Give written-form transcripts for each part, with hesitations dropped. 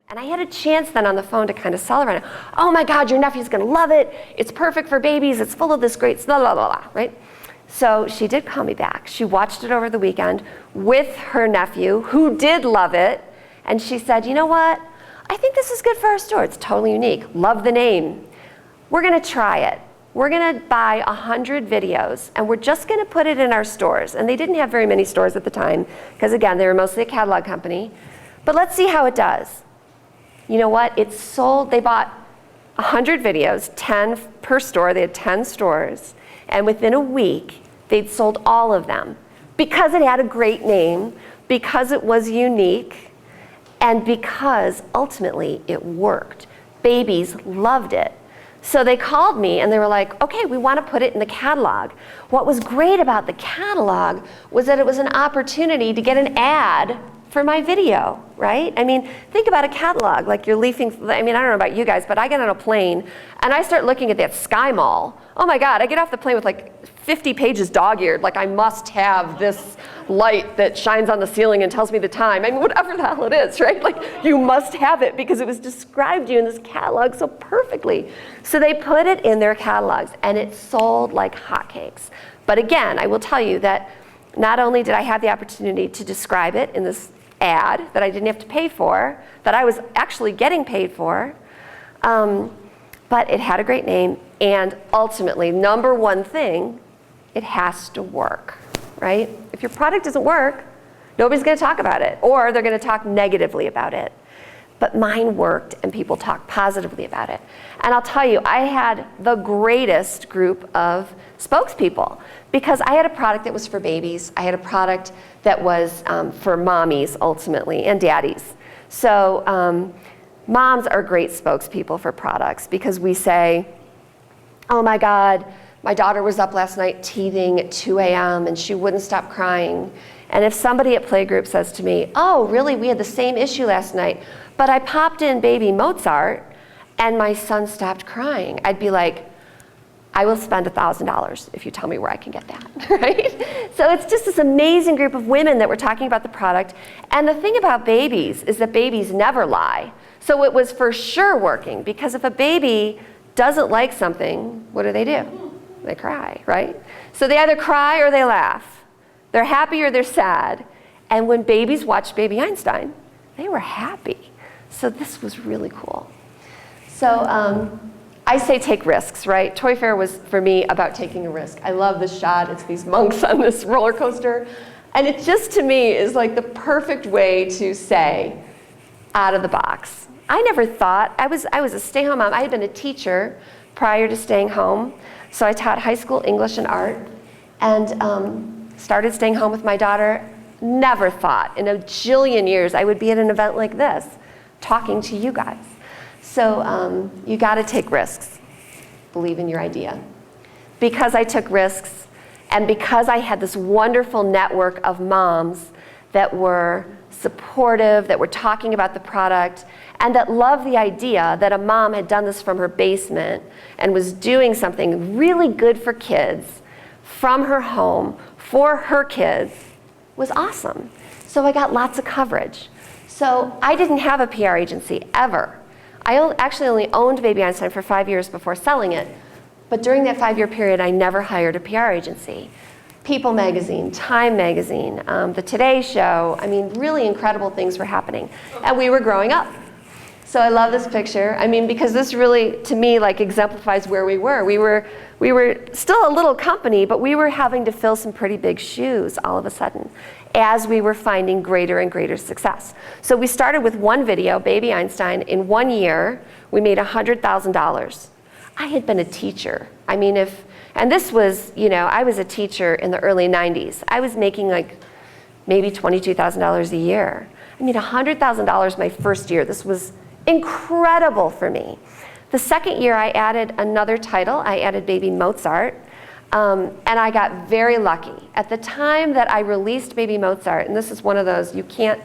And I had a chance then on the phone to kind of sell her on it. Oh my God, your nephew's gonna love it. It's perfect for babies. It's full of this great, blah, blah, blah, right? So she did call me back. She watched it over the weekend with her nephew, who did love it. And she said, you know what? I think this is good for our store. It's totally unique. Love the name. We're gonna try it. We're gonna buy 100 videos and we're just gonna put it in our stores. And they didn't have very many stores at the time, because again, they were mostly a catalog company. But let's see how it does. You know what? It sold, they bought 100 videos, 10 per store. They had 10 stores. And within a week, they'd sold all of them because it had a great name, because it was unique, and because ultimately it worked. Babies loved it. So they called me and they were like, okay, we want to put it in the catalog. What was great about the catalog was that it was an opportunity to get an ad for my video, right? I mean, think about a catalog, like you're leafing, I mean, I don't know about you guys, but I get on a plane and I start looking at that Sky Mall. Oh my God, I get off the plane with like 50 pages dog-eared, like I must have this light that shines on the ceiling and tells me the time. I mean, whatever the hell it is, right? Like you must have it because it was described to you in this catalog so perfectly. So they put it in their catalogs and it sold like hotcakes. But again, I will tell you that not only did I have the opportunity to describe it in this ad that I didn't have to pay for, that I was actually getting paid for, but it had a great name, and ultimately, number one thing, it has to work, right? If your product doesn't work, nobody's gonna talk about it, or they're gonna talk negatively about it. But mine worked, and people talked positively about it. And I'll tell you, I had the greatest group of spokespeople, because I had a product that was for babies. I had a product that was for mommies, ultimately, and daddies. So moms are great spokespeople for products, because we say, oh my God, my daughter was up last night teething at 2 a.m. and she wouldn't stop crying. And if somebody at Playgroup says to me, oh, really, we had the same issue last night, but I popped in baby Mozart and my son stopped crying, I'd be like, I will spend $1,000 if you tell me where I can get that, right? So it's just this amazing group of women that were talking about the product. And the thing about babies is that babies never lie. So it was for sure working, because if a baby doesn't like something, what do? They cry, right? So they either cry or they laugh. They're happy or they're sad. And when babies watched Baby Einstein, they were happy. So this was really cool. So I say take risks, right? Toy Fair was, for me, about taking a risk. I love this shot. It's these monks on this roller coaster. And it just, to me, is like the perfect way to say, out of the box. I never thought, I was a stay-home mom. I had been a teacher prior to staying home. So I taught high school English and art, and started staying home with my daughter. Never thought in a jillion years I would be at an event like this, talking to you guys. So you gotta take risks. Believe in your idea. Because I took risks, and because I had this wonderful network of moms that were supportive, that were talking about the product, and that loved the idea that a mom had done this from her basement and was doing something really good for kids from her home for her kids, was awesome. So I got lots of coverage. So I didn't have a PR agency ever. I actually only owned Baby Einstein for 5 years before selling it. But during that 5-year period, I never hired a PR agency. People Magazine, Time Magazine, the Today Show, I mean, really incredible things were happening. And we were growing up. So I love this picture. I mean, because this really, to me, like exemplifies where we were. We were still a little company, but we were having to fill some pretty big shoes all of a sudden as we were finding greater and greater success. So we started with one video, Baby Einstein. In 1 year, we made $100,000. I had been a teacher. I mean, and this was, I was a teacher in the early 90s. I was making like maybe $22,000 a year. I mean, $100,000 my first year. This was incredible for me. The second year, I added another title. I added Baby Mozart, and I got very lucky. At the time that I released Baby Mozart, and this is one of those, you can't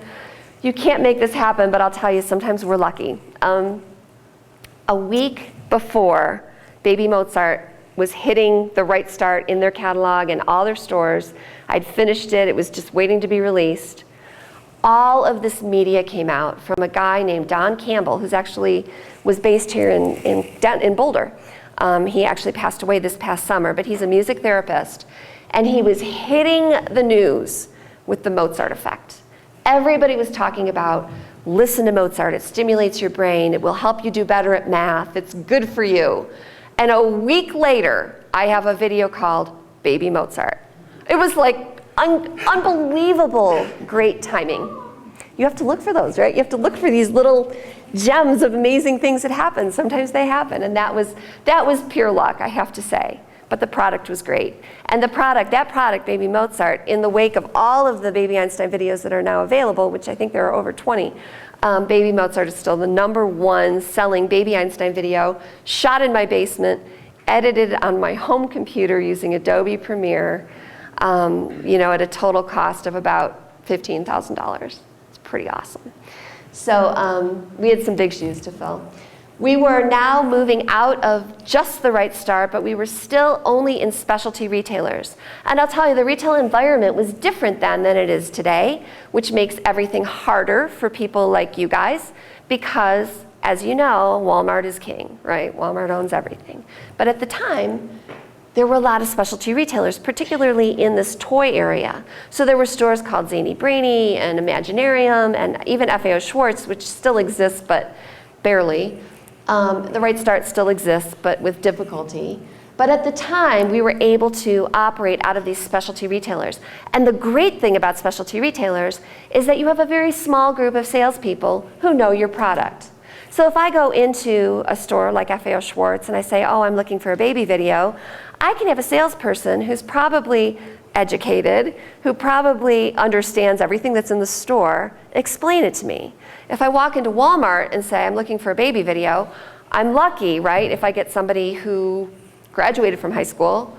make this happen, but I'll tell you, sometimes we're lucky. A week before Baby Mozart was hitting the right start in their catalog and all their stores, I'd finished it. It was just waiting to be released. all of this media came out from a guy named Don Campbell, who's actually was based here in Boulder. He actually passed away this past summer, but he's a music therapist. And he was hitting the news with the Mozart effect. Everybody was talking about, listen to Mozart, it stimulates your brain, it will help you do better at math, it's good for you. And a week later, I have a video called Baby Mozart. It was like unbelievable great timing. You have to look for those, right? You have to look for these little gems of amazing things that happen. Sometimes they happen, and that was pure luck, I have to say. But the product was great. And that product, Baby Mozart, in the wake of all of the Baby Einstein videos that are now available, which I think there are over 20, Baby Mozart is still the #1 selling Baby Einstein video, shot in my basement, edited on my home computer using Adobe Premiere, at a total cost of about $15,000. It's pretty awesome. So we had some big shoes to fill. We were now moving out of just the Right Start, but we were still only in specialty retailers. And I'll tell you, the retail environment was different then than it is today, which makes everything harder for people like you guys, because, as you know, Walmart is king, right? Walmart owns everything. But at the time, there were a lot of specialty retailers, particularly in this toy area. So there were stores called Zany Brainy and Imaginarium and even FAO Schwartz, which still exists, but barely. The Right Start still exists, but with difficulty. But at the time, we were able to operate out of these specialty retailers. And the great thing about specialty retailers is that you have a very small group of salespeople who know your product. So if I go into a store like FAO Schwartz and I say, oh, I'm looking for a baby video, I can have a salesperson who's probably educated, who probably understands everything that's in the store, explain it to me. If I walk into Walmart and say, I'm looking for a baby video, I'm lucky, right, if I get somebody who graduated from high school,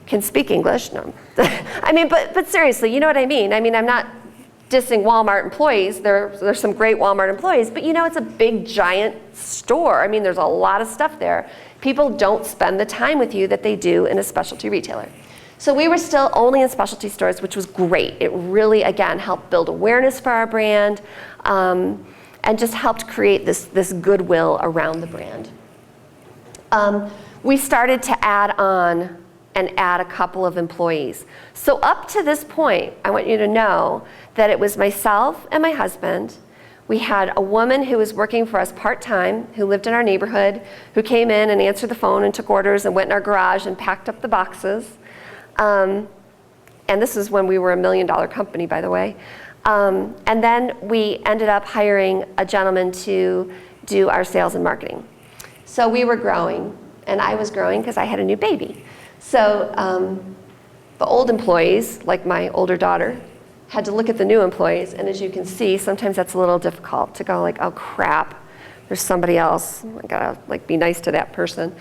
can speak English. No. I mean, but seriously, you know what I mean? I mean, I'm not dissing Walmart employees. There's some great Walmart employees, but it's a big, giant store. I mean, there's a lot of stuff there. People don't spend the time with you that they do in a specialty retailer. So we were still only in specialty stores, which was great. It really, again, helped build awareness for our brand and just helped create this goodwill around the brand. We started to add on and add a couple of employees. So up to this point, I want you to know that it was myself and my husband. We had a woman who was working for us part-time, who lived in our neighborhood, who came in and answered the phone and took orders and went in our garage and packed up the boxes. And this is when we were $1 million company, by the way. And then we ended up hiring a gentleman to do our sales and marketing. So we were growing, and I was growing because I had a new baby. So the old employees, like my older daughter, had to look at the new employees, and as you can see, sometimes that's a little difficult to go like, oh crap, there's somebody else. I gotta be nice to that person.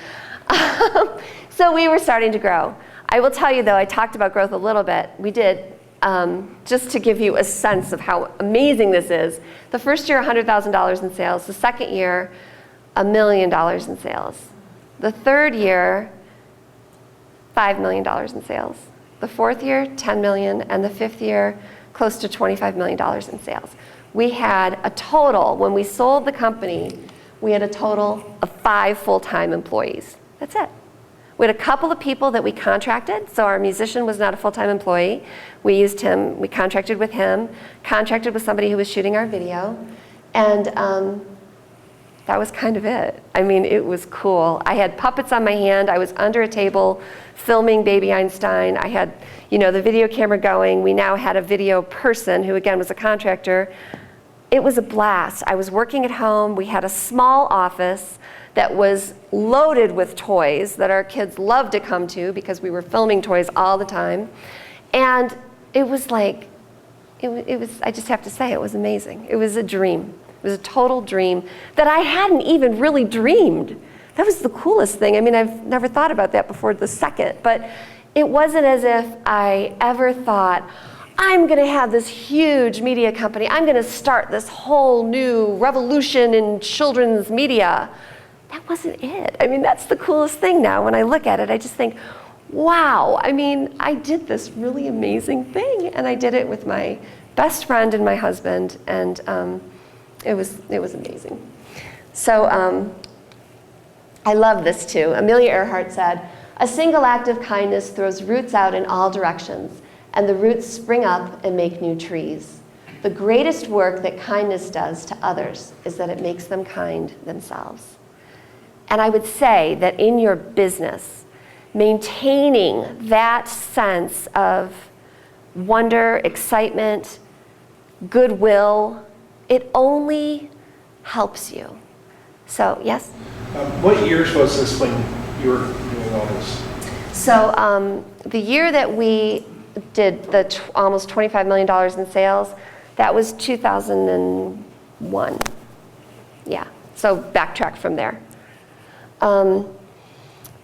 So we were starting to grow. I will tell you though, I talked about growth a little bit. We did, just to give you a sense of how amazing this is. The first year, $100,000 in sales. The second year, $1 million in sales. The third year, $5 million in sales. The fourth year, $10 million, and the fifth year, close to $25 million in sales. We had a total, when we sold the company, we had a total of 5 full-time employees. That's it. We had a couple of people that we contracted, so our musician was not a full-time employee. We used him, we contracted with him, contracted with somebody who was shooting our video, and that was kind of it. I mean, it was cool. I had puppets on my hand. I was under a table filming Baby Einstein. I had, the video camera going. We now had a video person who, again, was a contractor. It was a blast. I was working at home. We had a small office that was loaded with toys that our kids loved to come to because we were filming toys all the time. And it was like, it was, I just have to say, it was amazing. It was a dream. It was a total dream that I hadn't even really dreamed. That was the coolest thing. I mean, I've never thought about that before the second, but it wasn't as if I ever thought, I'm gonna have this huge media company. I'm gonna start this whole new revolution in children's media. That wasn't it. I mean, that's the coolest thing now. When I look at it, I just think, wow, I mean, I did this really amazing thing, and I did it with my best friend and my husband, and it was amazing. So I love this too. Amelia Earhart said, "A single act of kindness throws roots out in all directions, and the roots spring up and make new trees. The greatest work that kindness does to others is that it makes them kind themselves." And I would say that in your business, maintaining that sense of wonder, excitement, goodwill, it only helps you. So, yes? What years was this when you were doing all this? So the year that we did the almost $25 million in sales, that was 2001. Yeah, so backtrack from there.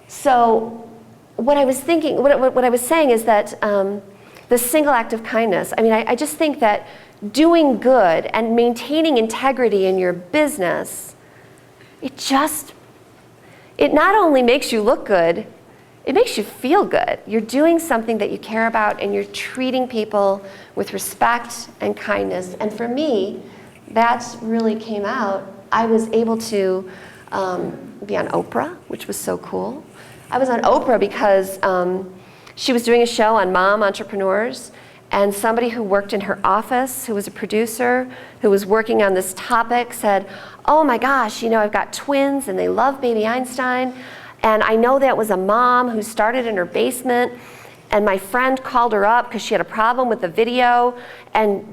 So what I was thinking, what I was saying is that the single act of kindness, I mean, I just think that doing good and maintaining integrity in your business, it not only makes you look good, it makes you feel good. You're doing something that you care about, and you're treating people with respect and kindness. And for me, that really came out. I was able to be on Oprah, which was so cool. I was on Oprah because she was doing a show on mom entrepreneurs, and somebody who worked in her office, who was a producer, who was working on this topic, said, "Oh my gosh, I've got twins and they love Baby Einstein. And I know that was a mom who started in her basement, and my friend called her up because she had a problem with the video, and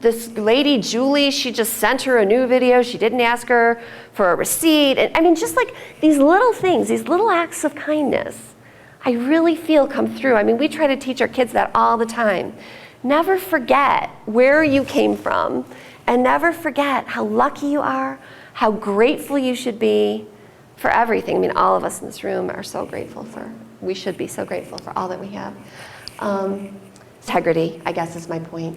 this lady, Julie, she just sent her a new video. She didn't ask her for a receipt." And I mean, just like these little things, these little acts of kindness, I really feel come through. I mean, we try to teach our kids that all the time. Never forget where you came from, and never forget how lucky you are, how grateful you should be for everything. I mean, all of us in this room are so grateful we should be so grateful for all that we have. Integrity, I guess, is my point.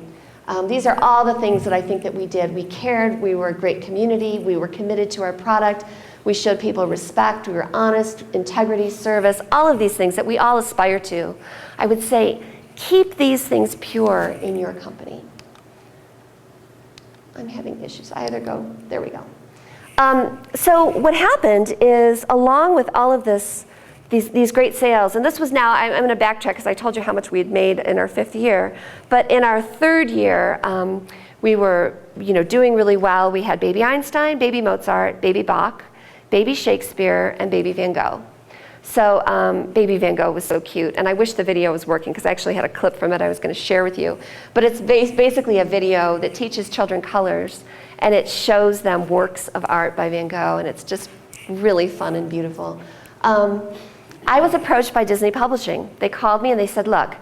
These are all the things that I think that we did. We cared, we were a great community, we were committed to our product, we showed people respect, we were honest, integrity, service, all of these things that we all aspire to. I would say, keep these things pure in your company. I'm having issues. There we go. So what happened is, along with all of these great sales, and this was now, I'm going to backtrack because I told you how much we had made in our 5th year, but in our 3rd year, we were doing really well. We had Baby Einstein, Baby Mozart, Baby Bach, Baby Shakespeare, and Baby Van Gogh. So Baby Van Gogh was so cute, and I wish the video was working because I actually had a clip from it I was going to share with you. But it's basically a video that teaches children colors, and it shows them works of art by Van Gogh, and it's just really fun and beautiful. I was approached by Disney Publishing. They called me and they said, "Look,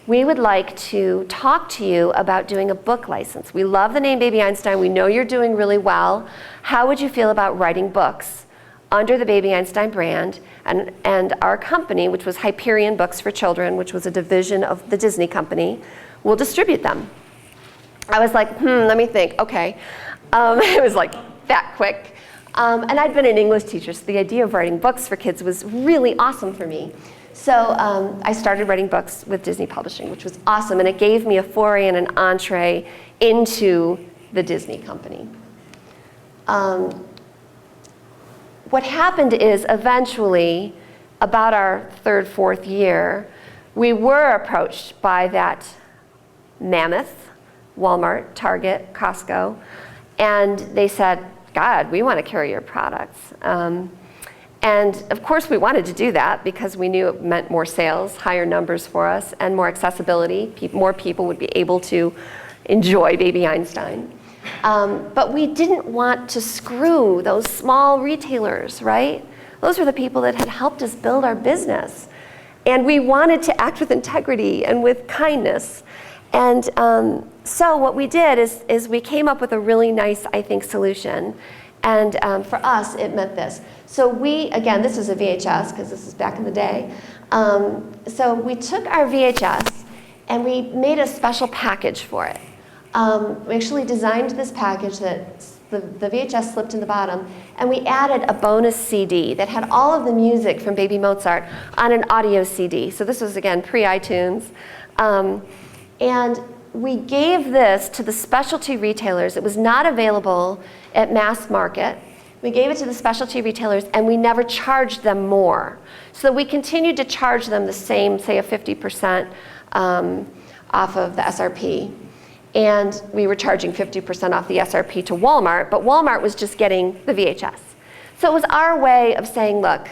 we would like to talk to you about doing a book license. We love the name Baby Einstein. We know you're doing really well. How would you feel about writing books under the Baby Einstein brand, and our company, which was Hyperion Books for Children, which was a division of the Disney company, will distribute them?" I was like, let me think, okay. It was like that quick. And I'd been an English teacher, so the idea of writing books for kids was really awesome for me. So I started writing books with Disney Publishing, which was awesome, and it gave me a foray and an entree into the Disney company. What happened is, eventually, about our 3rd, 4th year, we were approached by that mammoth, Walmart, Target, Costco, and they said, "God, we want to carry your products." And of course we wanted to do that because we knew it meant more sales, higher numbers for us, and more accessibility. More people would be able to enjoy Baby Einstein. But we didn't want to screw those small retailers, right? Those were the people that had helped us build our business. And we wanted to act with integrity and with kindness. And so what we did is we came up with a really nice, I think, solution. And for us, it meant this. So again, this is a VHS, because this is back in the day. So we took our VHS and we made a special package for it. We actually designed this package that the VHS slipped in the bottom, and we added a bonus CD that had all of the music from Baby Mozart on an audio CD. So this was, again, pre-iTunes. And we gave this to the specialty retailers. It was not available at mass market. We gave it to the specialty retailers, and we never charged them more. So we continued to charge them the same, say a 50% off of the SRP. And we were charging 50% off the SRP to Walmart, but Walmart was just getting the VHS. So it was our way of saying, look,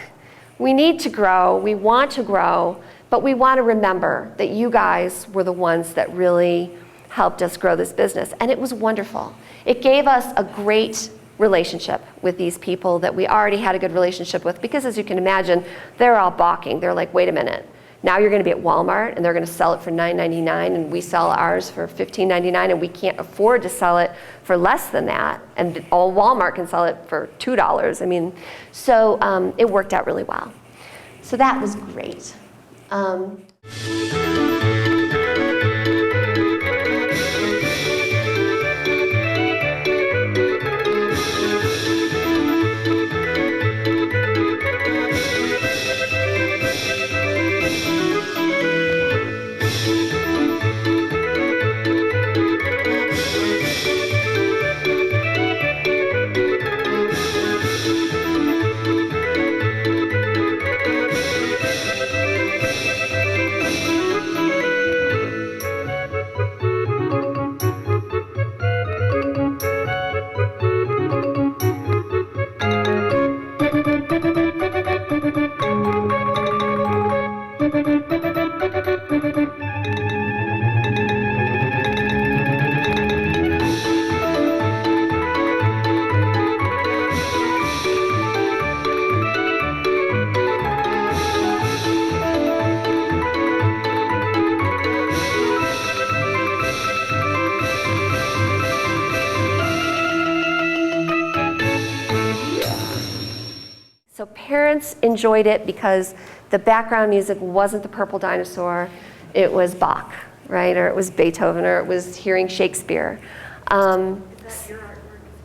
we need to grow, we want to grow, but we want to remember that you guys were the ones that really helped us grow this business. And it was wonderful. It gave us a great relationship with these people that we already had a good relationship with, because as you can imagine, they're all balking. They're like, wait a minute, now you're going to be at Walmart and they're going to sell it for $9.99 and we sell ours for $15.99 and we can't afford to sell it for less than that, and all Walmart can sell it for $2. I mean, so it worked out really well. So that was great. So parents enjoyed it because the background music wasn't the Purple Dinosaur, it was Bach, right? Or it was Beethoven, or it was hearing Shakespeare. Is that your artwork as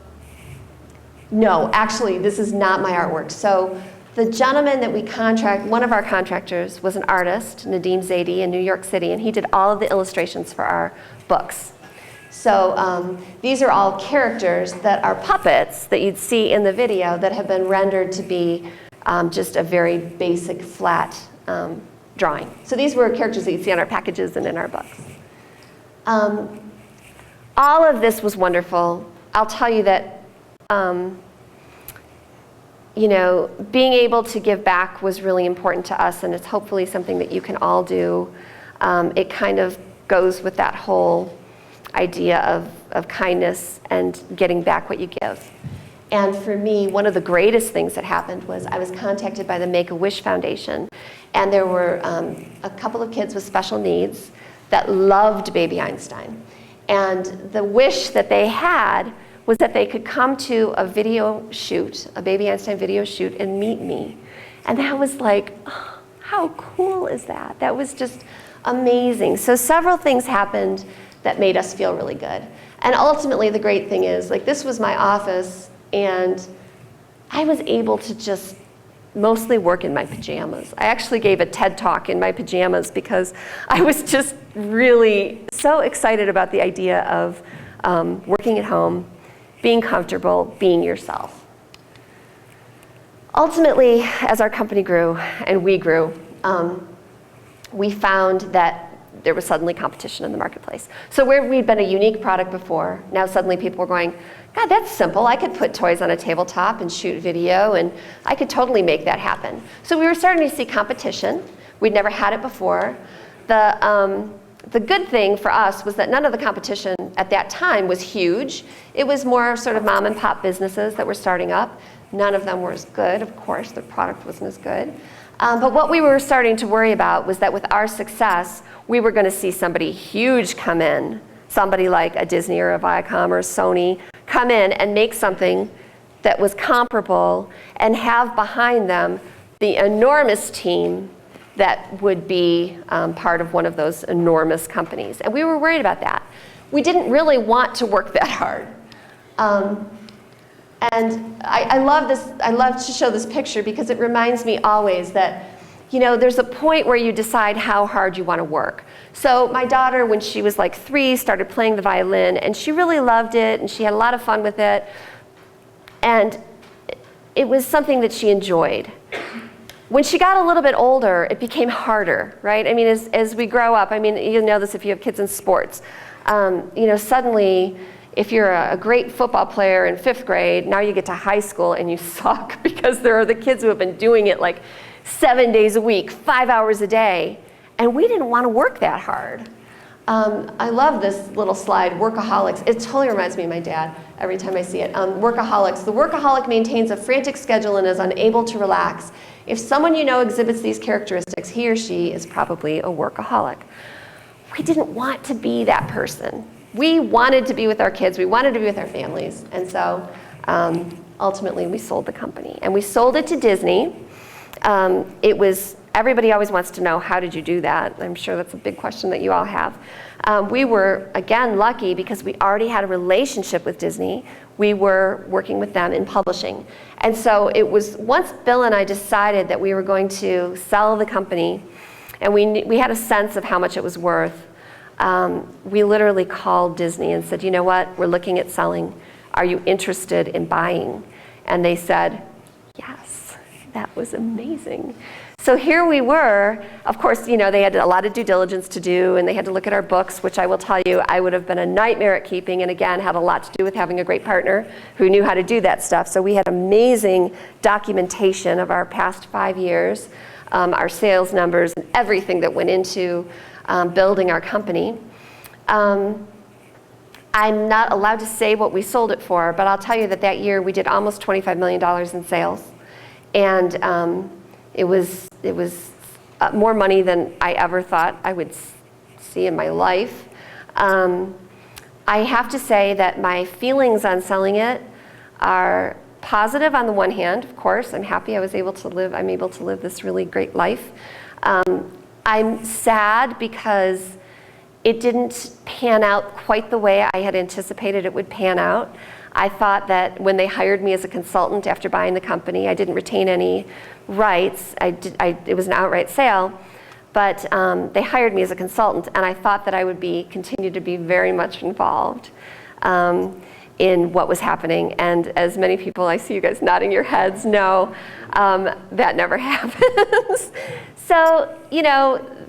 well? No, actually, this is not my artwork. So the gentleman that we one of our contractors was an artist, Nadim Zaidi, in New York City, and he did all of the illustrations for our books. So these are all characters that are puppets that you'd see in the video that have been rendered to be just a very basic, flat drawing. So these were characters that you'd see on our packages and in our books. All of this was wonderful. I'll tell you that you know, being able to give back was really important to us, and it's hopefully something that you can all do. It kind of goes with that whole idea of kindness and getting back what you give. And for me, one of the greatest things that happened was I was contacted by the Make-A-Wish Foundation, and there were a couple of kids with special needs that loved Baby Einstein. And the wish that they had was that they could come to a video shoot, a Baby Einstein video shoot, and meet me. And that was like, oh, how cool is that? That was just amazing. So several things happened that made us feel really good. And ultimately, the great thing is, like, this was my office, and I was able to just mostly work in my pajamas. I actually gave a TED Talk in my pajamas because I was just really so excited about the idea of working at home, being comfortable, being yourself. Ultimately, as our company grew and we grew, we found that there was suddenly competition in the marketplace. So where we'd been a unique product before, now suddenly people were going, God, that's simple. I could put toys on a tabletop and shoot video, and I could totally make that happen. So we were starting to see competition. We'd never had it before. The good thing for us was that none of the competition at that time was huge. It was more sort of mom and pop businesses that were starting up. None of them were as good, of course. The product wasn't as good. But what we were starting to worry about was that with our success, we were going to see somebody huge come in, somebody like a Disney or a Viacom or a Sony come in and make something that was comparable and have behind them the enormous team that would be part of one of those enormous companies. And we were worried about that. We didn't really want to work that hard. And I love this. I love to show this picture because it reminds me always that there's a point where you decide how hard you want to work. So my daughter, when she was like 3, started playing the violin, and she really loved it, and she had a lot of fun with it. And it was something that she enjoyed. When she got a little bit older, it became harder, right? I mean, as we grow up, I mean, you know this if you have kids in sports. Suddenly, if you're a great football player in 5th grade, now you get to high school and you suck because there are the kids who have been doing it like 7 days a week, 5 hours a day, and we didn't want to work that hard. I love this little slide, workaholics. It totally reminds me of my dad every time I see it. Workaholics. The workaholic maintains a frantic schedule and is unable to relax. If someone you know exhibits these characteristics, he or she is probably a workaholic. We didn't want to be that person. We wanted to be with our kids. We wanted to be with our families. And so ultimately we sold the company. And we sold it to Disney. Everybody always wants to know, how did you do that? I'm sure that's a big question that you all have. We were, again, lucky because we already had a relationship with Disney. We were working with them in publishing. And so it was, once Bill and I decided that we were going to sell the company, and we had a sense of how much it was worth, we literally called Disney and said, you know what, we're looking at selling. Are you interested in buying? And they said, yes. That was amazing. So here we were. Of course, they had a lot of due diligence to do, and they had to look at our books, which I will tell you, I would have been a nightmare at keeping, and again, had a lot to do with having a great partner who knew how to do that stuff. So we had amazing documentation of our past 5 years, our sales numbers, and everything that went into building our company. I'm not allowed to say what we sold it for, but I'll tell you that year we did almost $25 million in sales. And it was more money than I ever thought I would see in my life. I have to say that my feelings on selling it are positive on the one hand, of course. I'm happy I'm able to live this really great life. I'm sad because it didn't pan out quite the way I had anticipated it would pan out. I thought that when they hired me as a consultant after buying the company, I didn't retain any rights. It was an outright sale, but they hired me as a consultant, and I thought that I would continue to be very much involved in what was happening. And as many people, I see you guys nodding your heads, know that never happens. So,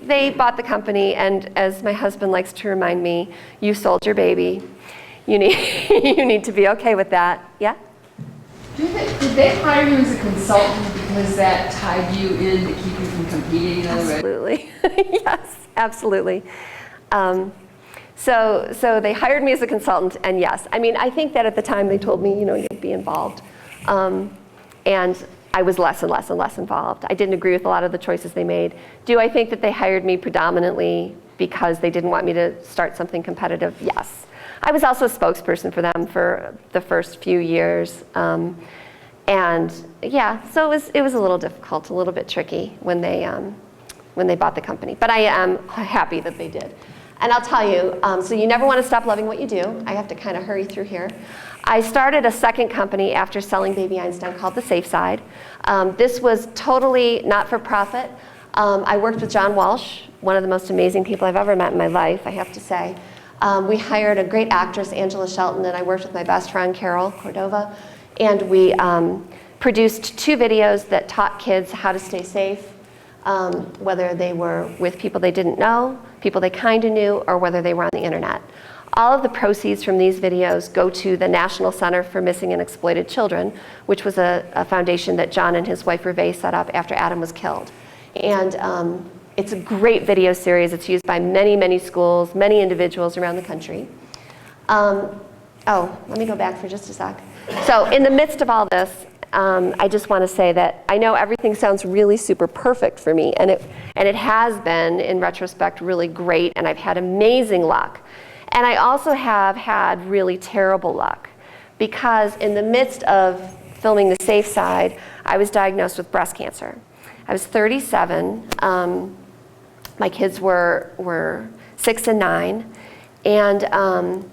they bought the company, and as my husband likes to remind me, you sold your baby. You need to be okay with that. Yeah? Did they hire you as a consultant because that tied you in to keep you from competing? Absolutely. Yes, absolutely. So they hired me as a consultant, and yes. I think that at the time they told me, you'd be involved. And I was less and less and less involved. I didn't agree with a lot of the choices they made. Do I think that they hired me predominantly because they didn't want me to start something competitive? Yes. I was also a spokesperson for them for the first few years. And yeah, so it was a little difficult, a little bit tricky when they bought the company. But I am happy that they did. And I'll tell you, so you never want to stop loving what you do. I have to kind of hurry through here. I started a second company after selling Baby Einstein called The Safe Side. This was totally not-for-profit. I worked with John Walsh, one of the most amazing people I've ever met in my life, I have to say. We hired a great actress, Angela Shelton, and I worked with my best friend, Carol Cordova. And we produced 2 videos that taught kids how to stay safe, whether they were with people they didn't know, people they kind of knew, or whether they were on the internet. All of the proceeds from these videos go to the National Center for Missing and Exploited Children, which was a foundation that John and his wife Hervé set up after Adam was killed. And it's a great video series. It's used by many, many schools, many individuals around the country. Let me go back for just a sec. So in the midst of all this, I just want to say that I know everything sounds really super perfect for me, and it has been, in retrospect, really great, and I've had amazing luck. And I also have had really terrible luck, because in the midst of filming The Safe Side, I was diagnosed with breast cancer. I was 37. My kids were 6 and 9, and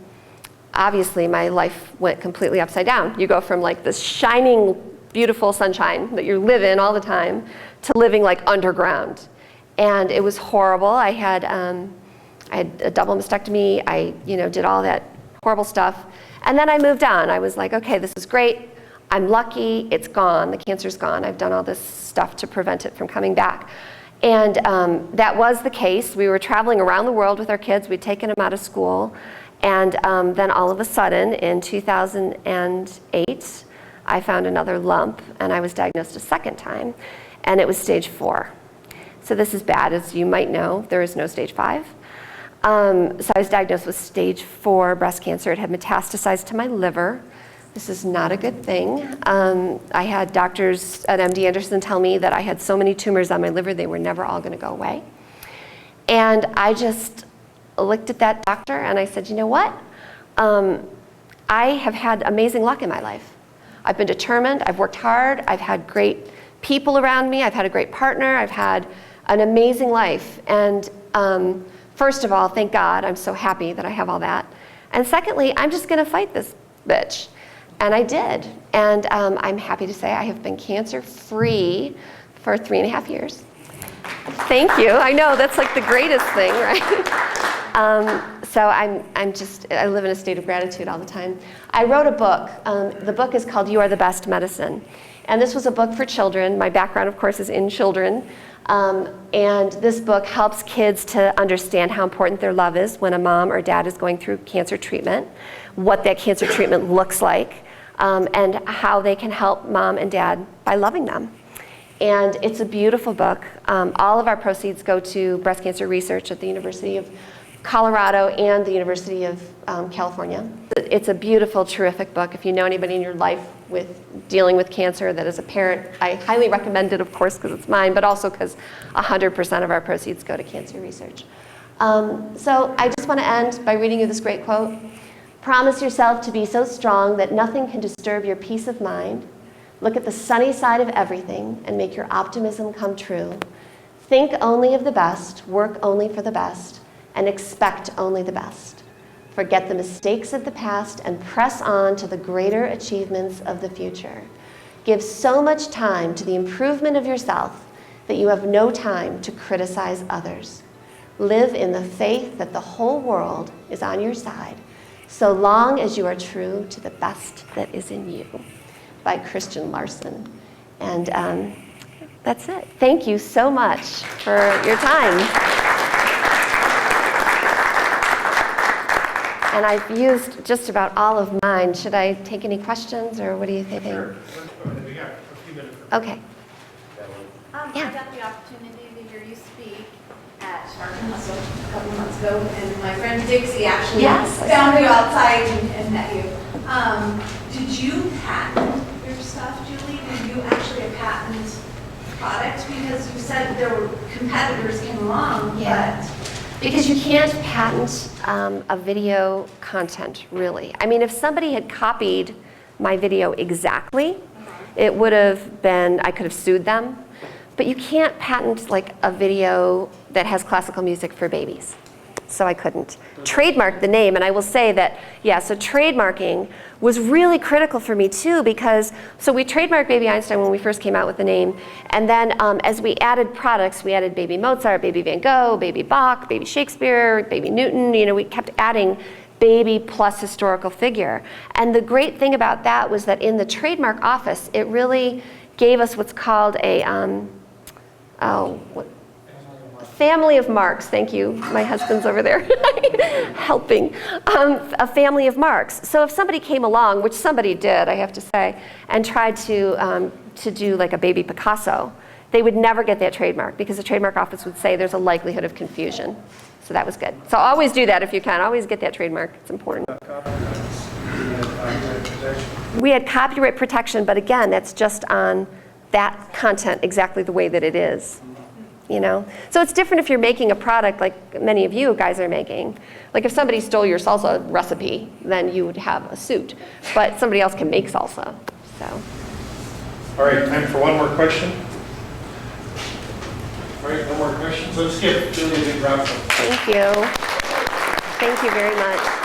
obviously my life went completely upside down. You go from like this shining, beautiful sunshine that you live in all the time to living like underground. And it was horrible. I had a double mastectomy. I did all that horrible stuff. And then I moved on. I was like, okay, this is great. I'm lucky. It's gone. The cancer's gone. I've done all this stuff to prevent it from coming back. And that was the case. We were traveling around the world with our kids. We'd taken them out of school. And then all of a sudden, in 2008, I found another lump, and I was diagnosed a second time, and it was stage 4. So this is bad, as you might know. There is no stage 5. So I was diagnosed with stage 4 breast cancer. It had metastasized to my liver. This is not a good thing. I had doctors at MD Anderson tell me that I had so many tumors on my liver, they were never all going to go away. And I just looked at that doctor and I said, you know what? I have had amazing luck in my life. I've been determined, I've worked hard, I've had great people around me, I've had a great partner, I've had an amazing life. And first of all, thank God, I'm so happy that I have all that. And secondly, I'm just gonna fight this bitch. And I did. And I'm happy to say I have been cancer-free for 3.5 years. Thank you. I know, that's like the greatest thing, right? So I live in a state of gratitude all the time. I wrote a book. The book is called You Are the Best Medicine. And this was a book for children. My background, of course, is in children. And this book helps kids to understand how important their love is when a mom or dad is going through cancer treatment, what that cancer treatment looks like, and how they can help mom and dad by loving them. And it's a beautiful book. All of our proceeds go to breast cancer research at the University of Colorado and the University of California. It's a beautiful, terrific book. If you know anybody in your life with dealing with cancer that is a parent, I highly recommend it, of course, because it's mine, but also because 100% of our proceeds go to cancer research. So I just want to end by reading you this great quote. Promise yourself to be so strong that nothing can disturb your peace of mind. Look at the sunny side of everything and make your optimism come true. Think only of the best, work only for the best, and expect only the best. Forget the mistakes of the past and press on to the greater achievements of the future. Give so much time to the improvement of yourself that you have no time to criticize others. Live in the faith that the whole world is on your side, so long as you are true to the best that is in you. By Christian Larson. And that's it. Thank you so much for your time. And I've used just about all of mine. Should I take any questions, or what do you think? Sure. We got a few minutes. Okay. I got the opportunity to hear you speak at Shark and Hustle a couple of months ago, and my friend Dixie actually found you outside and met you. Did you patent your stuff, Julie? Did you actually patent products? Because you said there were competitors came along, but... Because you can't patent a video content, really. I mean, if somebody had copied my video exactly, it would have been, I could have sued them. But you can't patent like a video that has classical music for babies. So I couldn't. Trademark the name, and I will say that, so trademarking was really critical for me too, because, so we trademarked Baby Einstein when we first came out with the name, and then as we added products, we added Baby Mozart, Baby Van Gogh, Baby Bach, Baby Shakespeare, Baby Newton, we kept adding baby plus historical figure. And the great thing about that was that in the trademark office, it really gave us what's called a, family of marks. Thank you. My husband's over there helping. A family of marks. So if somebody came along, which somebody did, I have to say, and tried to do like a baby Picasso, they would never get that trademark because the trademark office would say there's a likelihood of confusion. So that was good. So always do that if you can. Always get that trademark. It's important. We had copyright protection, but again, that's just on that content exactly the way that it is. So it's different if you're making a product like many of you guys are making. Like if somebody stole your salsa recipe, then you would have a suit. But somebody else can make salsa. So. All right, time for one more question. All right, no more questions. Let's give Julie a big round of applause. Thank you. Thank you very much.